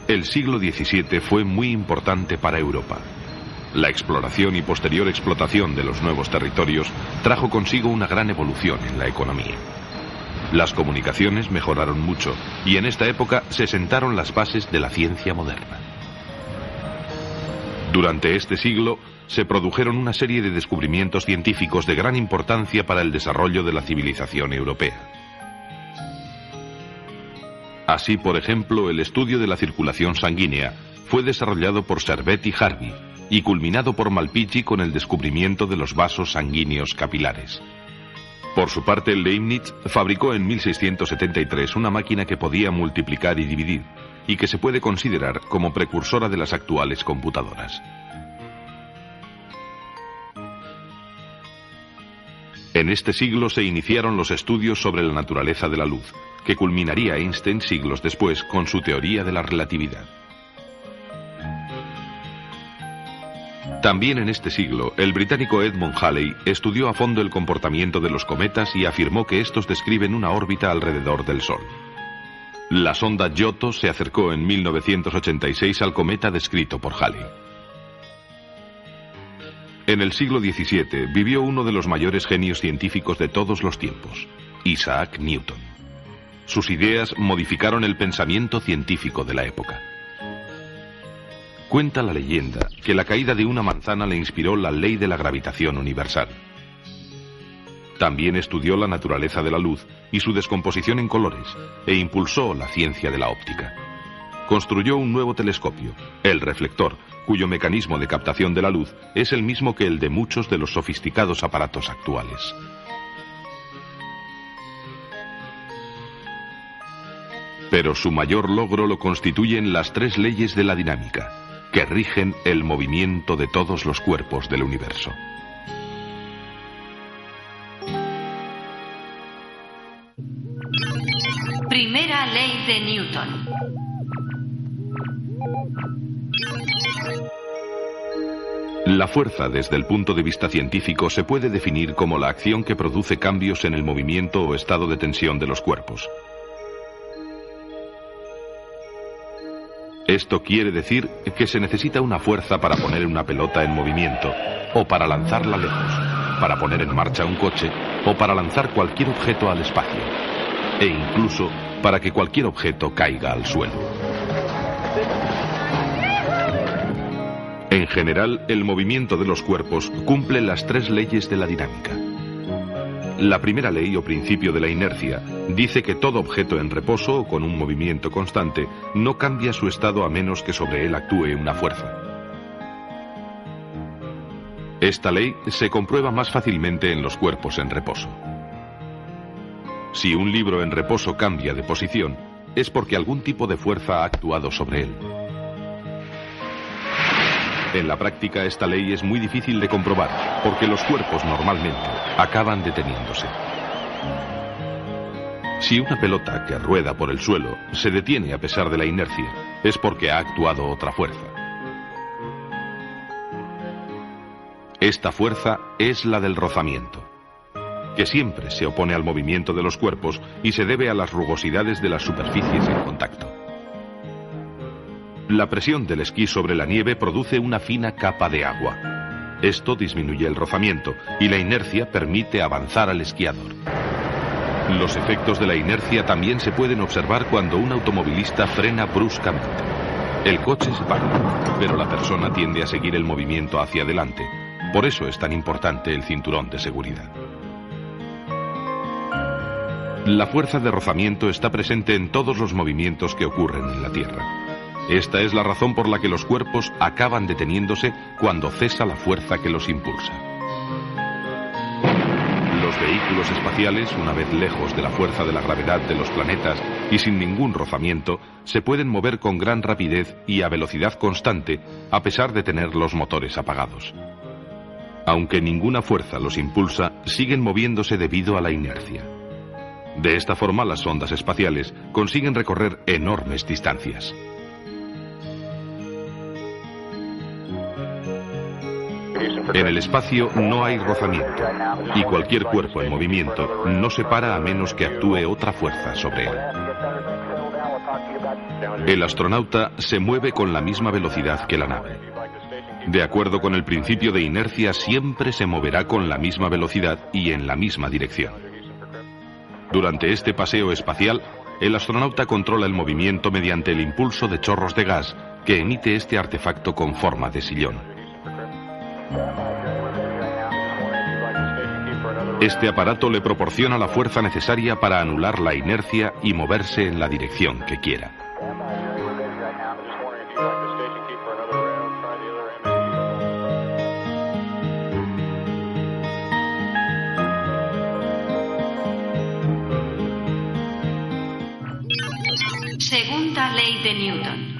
El siglo XVII fue muy importante para Europa. La exploración y posterior explotación de los nuevos territorios trajo consigo una gran evolución en la economía. Las comunicaciones mejoraron mucho y en esta época se sentaron las bases de la ciencia moderna. Durante este siglo se produjeron una serie de descubrimientos científicos de gran importancia para el desarrollo de la civilización europea. Así, por ejemplo, el estudio de la circulación sanguínea fue desarrollado por Servet y Harvey y culminado por Malpighi con el descubrimiento de los vasos sanguíneos capilares. Por su parte, Leibniz fabricó en 1673 una máquina que podía multiplicar y dividir y que se puede considerar como precursora de las actuales computadoras. En este siglo se iniciaron los estudios sobre la naturaleza de la luz, que culminaría Einstein siglos después con su teoría de la relatividad. También en este siglo, el británico Edmund Halley estudió a fondo el comportamiento de los cometas y afirmó que estos describen una órbita alrededor del Sol. La sonda Giotto se acercó en 1986 al cometa descrito por Halley. En el siglo XVII vivió uno de los mayores genios científicos de todos los tiempos, Isaac Newton. Sus ideas modificaron el pensamiento científico de la época. Cuenta la leyenda que la caída de una manzana le inspiró la ley de la gravitación universal. También estudió la naturaleza de la luz y su descomposición en colores, e impulsó la ciencia de la óptica. Construyó un nuevo telescopio, el reflector, cuyo mecanismo de captación de la luz es el mismo que el de muchos de los sofisticados aparatos actuales. Pero su mayor logro lo constituyen las tres leyes de la dinámica, que rigen el movimiento de todos los cuerpos del universo. Primera ley de Newton. La fuerza, desde el punto de vista científico, se puede definir como la acción que produce cambios en el movimiento o estado de tensión de los cuerpos. Esto quiere decir que se necesita una fuerza para poner una pelota en movimiento, o para lanzarla lejos, para poner en marcha un coche, o para lanzar cualquier objeto al espacio, e incluso para que cualquier objeto caiga al suelo. En general, el movimiento de los cuerpos cumple las tres leyes de la dinámica. La primera ley o principio de la inercia dice que todo objeto en reposo o con un movimiento constante no cambia su estado a menos que sobre él actúe una fuerza. Esta ley se comprueba más fácilmente en los cuerpos en reposo. Si un libro en reposo cambia de posición, es porque algún tipo de fuerza ha actuado sobre él. En la práctica, esta ley es muy difícil de comprobar, porque los cuerpos normalmente acaban deteniéndose. Si una pelota que rueda por el suelo se detiene a pesar de la inercia, es porque ha actuado otra fuerza. Esta fuerza es la del rozamiento, que siempre se opone al movimiento de los cuerpos y se debe a las rugosidades de las superficies en contacto. La presión del esquí sobre la nieve produce una fina capa de agua. Esto disminuye el rozamiento y la inercia permite avanzar al esquiador. Los efectos de la inercia también se pueden observar cuando un automovilista frena bruscamente. El coche se para, pero la persona tiende a seguir el movimiento hacia adelante. Por eso es tan importante el cinturón de seguridad. La fuerza de rozamiento está presente en todos los movimientos que ocurren en la Tierra. Esta es la razón por la que los cuerpos acaban deteniéndose cuando cesa la fuerza que los impulsa. Los vehículos espaciales, una vez lejos de la fuerza de la gravedad de los planetas y sin ningún rozamiento, se pueden mover con gran rapidez y a velocidad constante, a pesar de tener los motores apagados. Aunque ninguna fuerza los impulsa, siguen moviéndose debido a la inercia. De esta forma, las sondas espaciales consiguen recorrer enormes distancias. En el espacio no hay rozamiento, y cualquier cuerpo en movimiento no se para a menos que actúe otra fuerza sobre él. El astronauta se mueve con la misma velocidad que la nave. De acuerdo con el principio de inercia, siempre se moverá con la misma velocidad y en la misma dirección. Durante este paseo espacial, el astronauta controla el movimiento mediante el impulso de chorros de gas que emite este artefacto con forma de sillón. Este aparato le proporciona la fuerza necesaria para anular la inercia y moverse en la dirección que quiera. Segunda ley de Newton.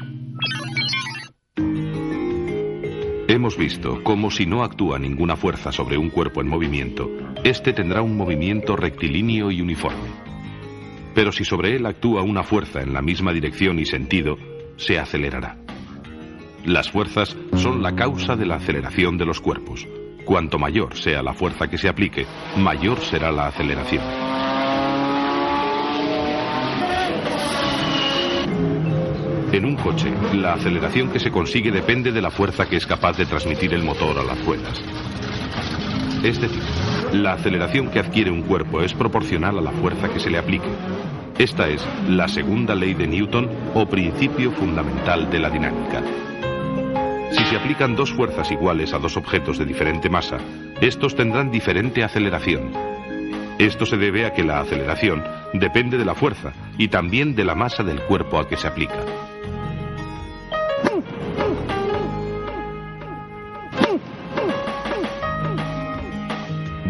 Hemos visto cómo si no actúa ninguna fuerza sobre un cuerpo en movimiento, este tendrá un movimiento rectilíneo y uniforme. Pero si sobre él actúa una fuerza en la misma dirección y sentido, se acelerará. Las fuerzas son la causa de la aceleración de los cuerpos. Cuanto mayor sea la fuerza que se aplique, mayor será la aceleración. En un coche, la aceleración que se consigue depende de la fuerza que es capaz de transmitir el motor a las ruedas. Es decir, la aceleración que adquiere un cuerpo es proporcional a la fuerza que se le aplique. Esta es la segunda ley de Newton o principio fundamental de la dinámica. Si se aplican dos fuerzas iguales a dos objetos de diferente masa, estos tendrán diferente aceleración. Esto se debe a que la aceleración depende de la fuerza y también de la masa del cuerpo al que se aplica.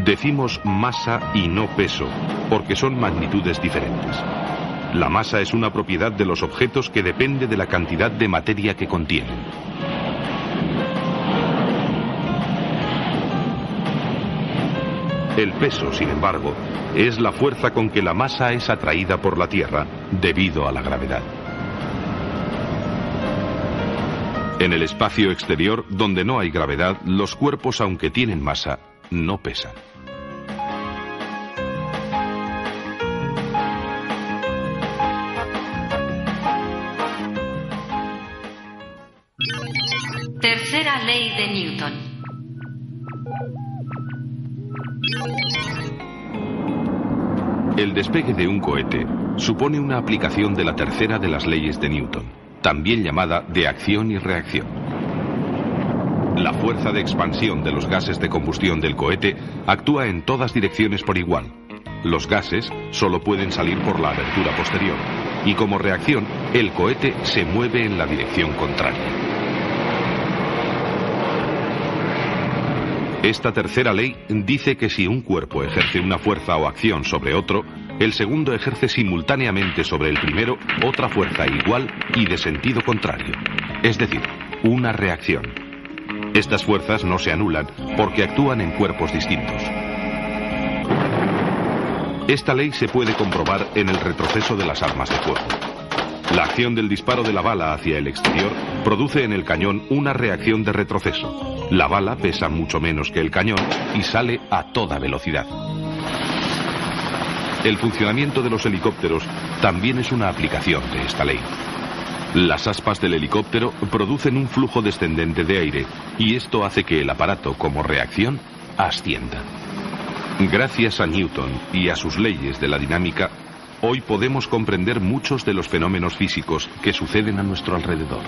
Decimos masa y no peso, porque son magnitudes diferentes. La masa es una propiedad de los objetos que depende de la cantidad de materia que contienen. El peso, sin embargo, es la fuerza con que la masa es atraída por la Tierra debido a la gravedad. En el espacio exterior, donde no hay gravedad, los cuerpos, aunque tienen masa, no pesan. Tercera ley de Newton. El despegue de un cohete supone una aplicación de la tercera de las leyes de Newton, también llamada de acción y reacción. La fuerza de expansión de los gases de combustión del cohete actúa en todas direcciones por igual. Los gases solo pueden salir por la abertura posterior, y como reacción, el cohete se mueve en la dirección contraria. Esta tercera ley dice que si un cuerpo ejerce una fuerza o acción sobre otro, el segundo ejerce simultáneamente sobre el primero otra fuerza igual y de sentido contrario, es decir, una reacción. Estas fuerzas no se anulan porque actúan en cuerpos distintos. Esta ley se puede comprobar en el retroceso de las armas de fuego. La acción del disparo de la bala hacia el exterior produce en el cañón una reacción de retroceso. La bala pesa mucho menos que el cañón y sale a toda velocidad. El funcionamiento de los helicópteros también es una aplicación de esta ley. Las aspas del helicóptero producen un flujo descendente de aire y esto hace que el aparato, como reacción, ascienda. Gracias a Newton y a sus leyes de la dinámica, hoy podemos comprender muchos de los fenómenos físicos que suceden a nuestro alrededor.